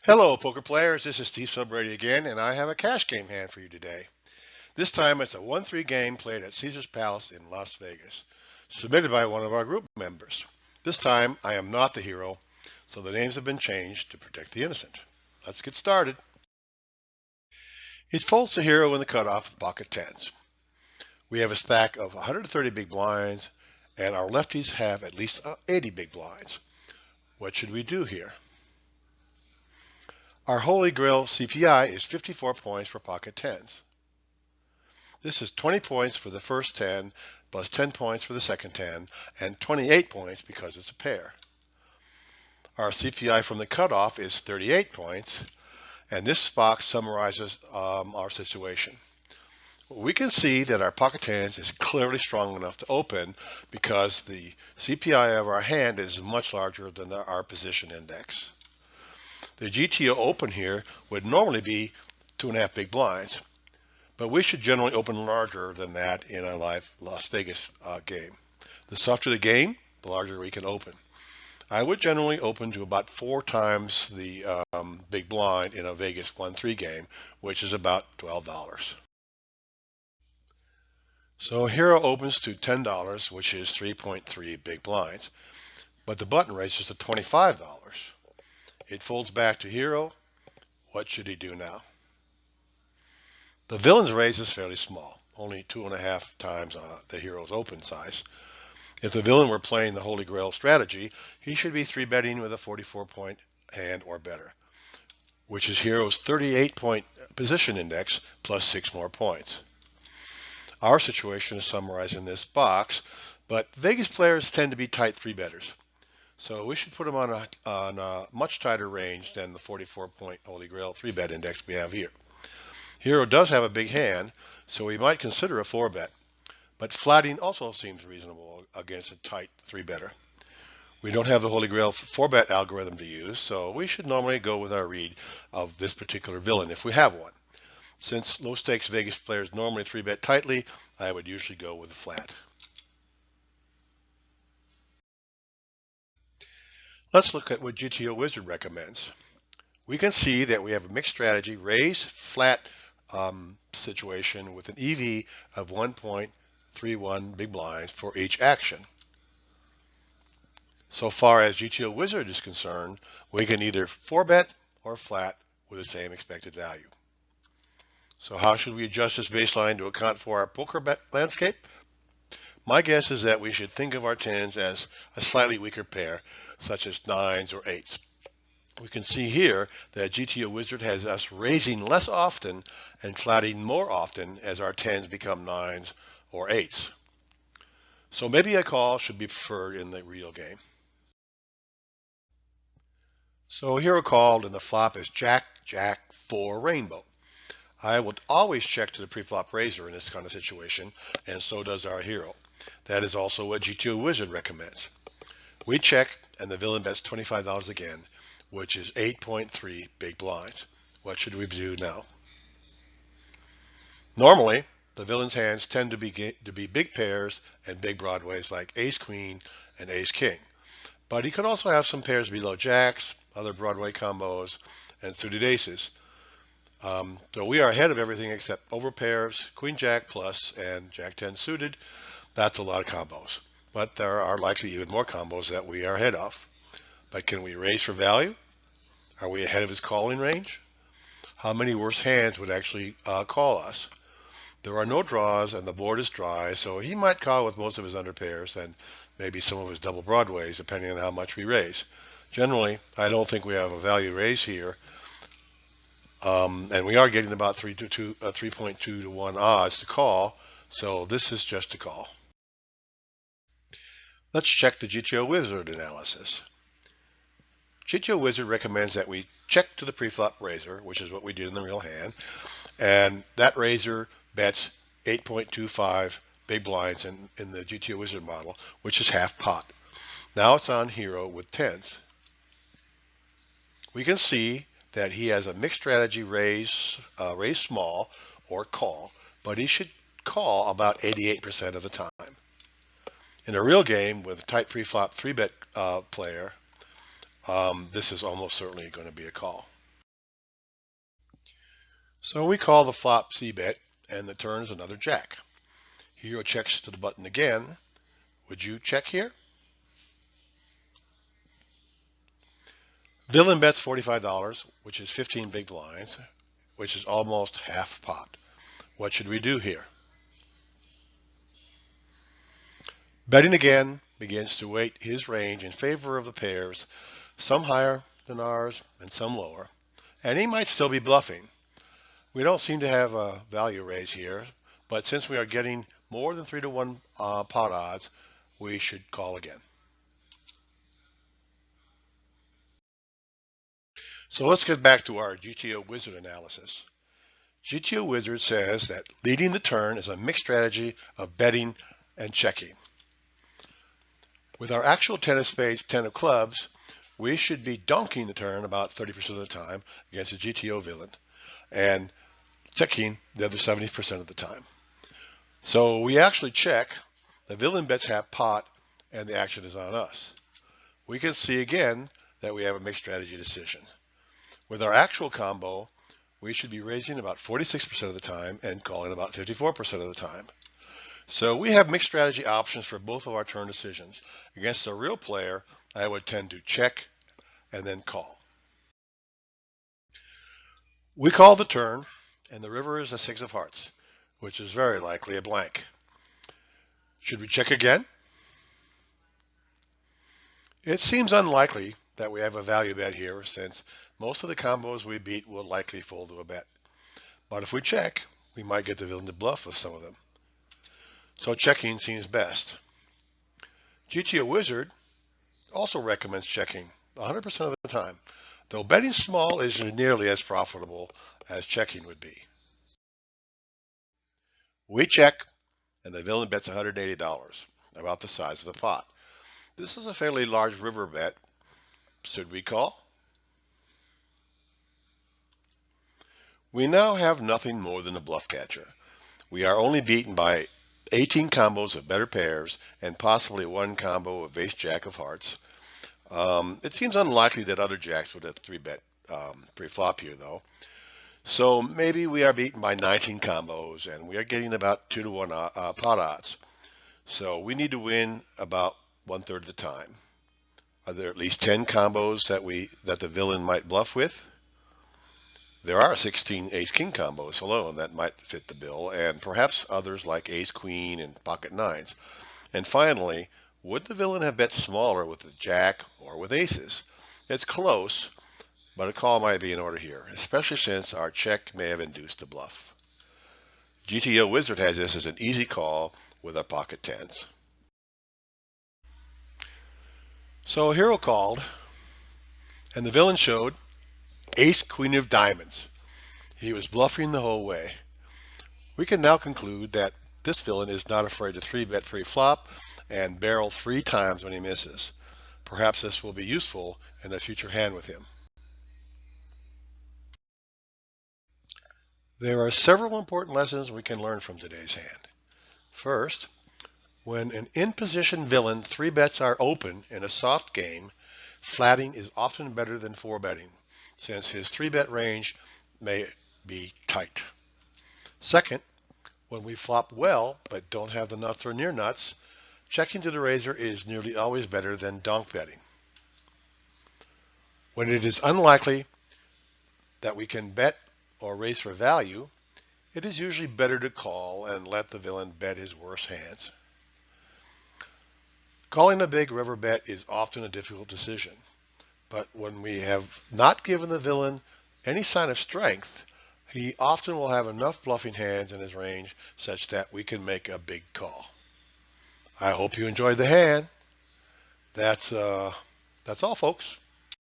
Hello, poker players. This is Steve Subready again, and I have a cash game hand for you today. This time it's a 1-3 game played at Caesar's Palace in Las Vegas, submitted by one of our group members. This time I am not the hero, so the names have been changed to protect the innocent. Let's get started. It folds the hero in the cutoff with pocket tens. We have a stack of 130 big blinds, and our lefties have at least 80 big blinds. What should we do here? Our Holy Grail CPI is 54 points for pocket tens. This is 20 points for the first 10, plus 10 points for the second 10, and 28 points because it's a pair. Our CPI from the cutoff is 38 points, and this box summarizes our situation. We can see that our pocket tens is clearly strong enough to open because the CPI of our hand is much larger than our position index. The GTO open here would normally be 2.5 big blinds, but we should generally open larger than that in a live Las Vegas game. The softer the game, the larger we can open. I would generally open to about 4 times the big blind in a Vegas 1-3 game, which is about $12. So Hero opens to $10, which is 3.3 big blinds, but the button raises to $25. It folds back to Hero. What should he do now? The villain's raise is fairly small, only 2.5 times the hero's open size. If the villain were playing the Holy Grail strategy, he should be 3-betting with a 44-point hand or better, which is hero's 38-point position index plus 6 more points. Our situation is summarized in this box, but Vegas players tend to be tight 3-betters. So we should put them on a much tighter range than the 44-point Holy Grail 3-bet index we have here. Hero does have a big hand, so we might consider a 4-bet, but flatting also seems reasonable against a tight 3-better. We don't have the Holy Grail 4-bet algorithm to use, so we should normally go with our read of this particular villain if we have one. Since low-stakes Vegas players normally 3-bet tightly, I would usually go with a flat. Let's look at what GTO Wizard recommends. We can see that we have a mixed strategy, raise, flat situation with an EV of 1.31 big blinds for each action. So far as GTO Wizard is concerned, we can either 4-bet or flat with the same expected value. So how should we adjust this baseline to account for our poker bet landscape? My guess is that we should think of our tens as a slightly weaker pair, such as 9s or 8s. We can see here that GTO Wizard has us raising less often and flatting more often as our 10s become 9s or 8s. So maybe a call should be preferred in the real game. So Hero called and the flop is Jack, Jack, 4 rainbow. I would always check to the preflop raiser in this kind of situation, and so does our hero. That is also what GTO Wizard recommends. We check and the villain bets $25 again, which is 8.3 big blinds. What should we do now? Normally, the villain's hands tend to be big pairs and big broadways like ace queen and ace king. But he could also have some pairs below jacks, other Broadway combos, and suited aces. So we are ahead of everything except over pairs, queen jack plus, and jack 10 suited. That's a lot of combos. But there are likely even more combos that we are ahead of. But can we raise for value? Are we ahead of his calling range? How many worse hands would actually call us? There are no draws and the board is dry, so he might call with most of his underpairs and maybe some of his double broadways, depending on how much we raise. Generally, I don't think we have a value raise here. And we are getting about 3.2 to 1 odds to call, so this is just a call. Let's check the GTO Wizard analysis. GTO Wizard recommends that we check to the preflop raiser, which is what we did in the real hand, and that raiser bets 8.25 big blinds in the GTO Wizard model, which is half pot. Now it's on Hero with tens. We can see that he has a mixed strategy, raise small or call, but he should call about 88% of the time. In a real game with a tight preflop 3-bet player, this is almost certainly going to be a call. So we call the flop c-bet, and the turn is another jack. Hero checks to the button again. Would you check here? Villain bets $45, which is 15 big blinds, which is almost half pot. What should we do here? Betting again begins to weight his range in favor of the pairs, some higher than ours and some lower, and he might still be bluffing. We don't seem to have a value raise here, but since we are getting more than 3-to-1 pot odds, we should call again. So let's get back to our GTO Wizard analysis. GTO Wizard says that leading the turn is a mixed strategy of betting and checking. With our actual 10 of spades, 10 of clubs, we should be donking the turn about 30% of the time against a GTO villain and checking the other 70% of the time. So we actually check, the villain bets half pot, and the action is on us. We can see again that we have a mixed strategy decision. With our actual combo, we should be raising about 46% of the time and calling about 54% of the time. So we have mixed strategy options for both of our turn decisions. Against a real player, I would tend to check and then call. We call the turn, and the river is a 6 of hearts, which is very likely a blank. Should we check again? It seems unlikely that we have a value bet here, since most of the combos we beat will likely fold to a bet. But if we check, we might get the villain to bluff with some of them. So checking seems best. GTO Wizard also recommends checking 100% of the time, though betting small isn't nearly as profitable as checking would be. We check, and the villain bets $180, about the size of the pot. This is a fairly large river bet. Should we call? We now have nothing more than a bluff catcher. We are only beaten by 18 combos of better pairs and possibly one combo of ace-jack of hearts. It seems unlikely that other jacks would have 3-bet pre-flop here, though. So maybe we are beaten by 19 combos and we are getting about 2-to-1 pot odds. So we need to win about 1/3 of the time. Are there at least 10 combos that the villain might bluff with? There are 16 ace-king combos alone that might fit the bill, and perhaps others like ace-queen and pocket nines. And finally, would the villain have bet smaller with the jack or with aces? It's close, but a call might be in order here, especially since our check may have induced the bluff. GTO Wizard has this as an easy call with our pocket tens. So hero called, and the villain showed ace queen of diamonds. He was bluffing the whole way. We can now conclude that this villain is not afraid to 3-bet pre-flop and barrel 3 times when he misses. Perhaps this will be useful in a future hand with him. There are several important lessons we can learn from today's hand. First, when an in-position villain 3-bets are open in a soft game, flatting is often better than 4-betting, since his 3-bet range may be tight. Second, when we flop well but don't have the nuts or near nuts, checking to the razor is nearly always better than donk betting. When it is unlikely that we can bet or raise for value, it is usually better to call and let the villain bet his worst hands. Calling a big river bet is often a difficult decision, but when we have not given the villain any sign of strength, he often will have enough bluffing hands in his range such that we can make a big call. I hope you enjoyed the hand. That's all, folks.